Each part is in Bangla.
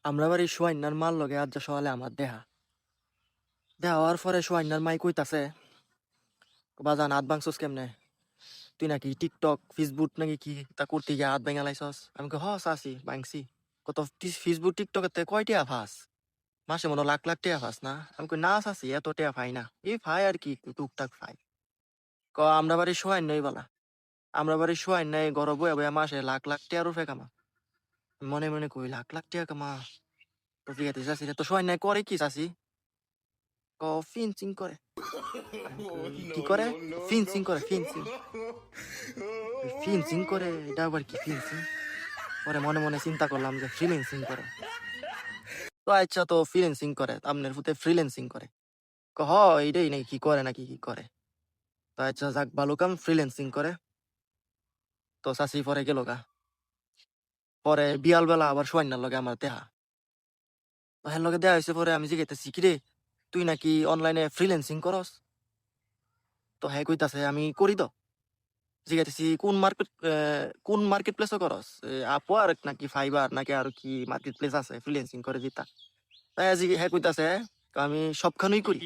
আমরা বাড়ি সোয়াইনার মাল লগে আজ যা সকালে আমার দেহা হওয়ার পরে সোয়াইনার মাই কইতাছে বাজান হাত ভাঙছস কেমনে? তুই নাকি টিকটক ফেসবুক নাকি কি তা করতে গিয়ে হাত ভেঙে লাইছস? আমি কই আছি ভাঙছি। কত ফেসবুক টিকটকের কয় টিয়া ফাস? মাসে মনে হয় লাখ লাখ টিয়া ফাস না? আমি কই না চাচি এত টিয়া ফাই না, এই ফাই আর কি টুকটাক ফাই। আমরা বাড়ি সোয়াইন নই বলা, আমরা বাড়ি সোয়াইন নাই গরব বয়ে বয়ে মাসে লাখ লাখ টিয়ার রূপে কামা। মনে মনে কই লাখ লাখ টিয়া কামা, তো জিগাতে চাচি তো সোয়াইন নাই করে কি চাচি? ফিনচিং করে। আমি কই, কি করে? ফিনচিং করে, ফিনচিং। ফিনচিং করে, এটা আবার কি ফিনচিং? পরে মনে মনে চিন্তা করলাম যে ফ্রিল্যান্সিং করে। তো আচ্ছা, তো ফ্রিল্যান্সিং করে, আপনার ফুতে ফ্রিল্যান্সিং করে। হ, এইটাই নাকি কি করে নাকি কি করে। তো আচ্ছা যাক, ভালো কাম, ফ্রিল্যান্সিং করে। তো চাষি পরে গেল গা। পরে বিয়াল বেলা আবার সোয়াইনার লগে আমার দেহা। তো হ্যাঁ লগে দেয়া হয়েছে, পরে আমি জিজ্ঞাসা কি রে, তুই নাকি অনলাইনে ফ্রিল্যান্সিং করস? তো হ্যাঁ কইতাছে আমি করি তো। জিজ্ঞাসি কোন মার্কেট প্লেসও করস? আপওয়ার্ক নাকি ফাইবার নাকি আর কি মার্কেট প্লেস আছে ফ্রিল্যান্সিং করে দিতা? তাই আজি হ্যাঁ কইতাছে আমি সবখানেই করি।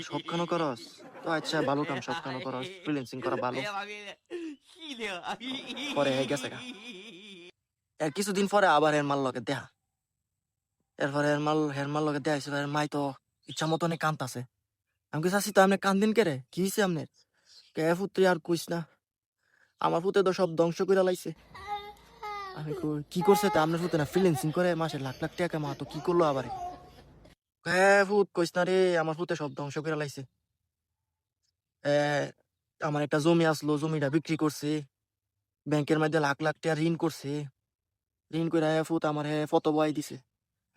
সবখানে করস? তো আচ্ছা ভালো কাম, সবখানে করস, ফ্রিল্যান্সিং করা ভালো। পরে হ্যাঁ গেছে গা। এর কিছুদিন পরে আবার হের মাল লগে দেহা। এরপরে হের মাল লগে দেয়া হয়েছে, মাই তো ইচ্ছা মতনে কান্তাছে। আমি কইছি চাচি তো আপনি কান্দিন কে রে, কি হয়েছে আপনার? কে পুত্রি আর কইস না, আমার পুতে তো সব ধ্বংস করে লাইছে। আমি কই কি করছে? তা আপনার পুতে না ফ্রিল্যান্সিং করে মাসে লাখ লাখ টাকা কামা, তো কি করলো আবার? হ্যাঁ ভূত কইস না রে, আমার পুতে সব ধ্বংস করে লাইছে। আমার একটা জমি আসলো, জমিটা বিক্রি করছে, ব্যাংকের মধ্যে লাখ লাখ টাকা ঋণ করছে। ঋণ করে ফুত আমার হ্যাঁ ফটো বয় দিছে।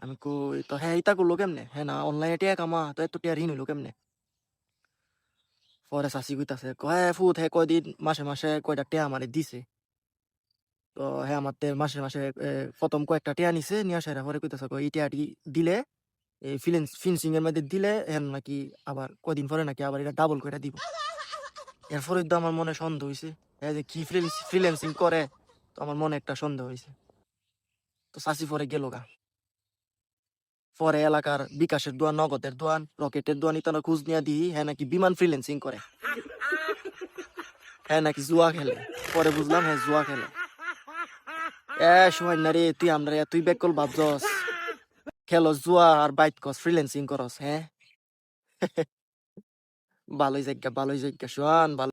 আমি কই তো হ্যাঁ ইতা করলো কেমনে? হ্যাঁ না অনলাইনে টাকা কামা, তো এত টাকা ঋণ হইলো কেমনে? পরে চাষি কইতাছে হ্যাঁ ফুত হ্যাঁ কয়দিন মাসে মাসে কয়টা টাকা আমারে দিছে। তো হ্যাঁ আমার মাসে মাসে প্রথম কয়েকটা টিয়া নিছে, নিয়ে আসার পরে কইতাছে এই টিয়াটি দিলে, এই ফিন্সিং এর মধ্যে দিলে হ্যাঁ নাকি আবার কয়দিন পরে নাকি আবার এটা ডাবল করে দিব। এরপরে তো আমার মনে সন্দেহ হয়েছে, হ্যাঁ যে কি ফ্রিল্যান্সিং করে, তো আমার মনে একটা সন্দেহ হয়েছে। তো চাষি পরে গেল গা। পরে এলাকার বিকাশের দোয়ান, নগদের দোয়ান, রকেটের দোয়ান ইতানো খোঁজ নিয়ে দিই হ্যাঁ নাকি বিমান ফ্রিল্যান্সিং করে, হ্যাঁ নাকি জুয়া খেলে। পরে বুঝলাম হ্যাঁ জুয়া খেলে। সময় না রে, তুই আমরা তুই বেকল ভাবছস খেলো জুয়া আর বাইট কস ফ্রিল্যান্সিং করস? হ্যাঁ ভালোই জায়গা, ভালোই জায়গা শোয়ান ভালো।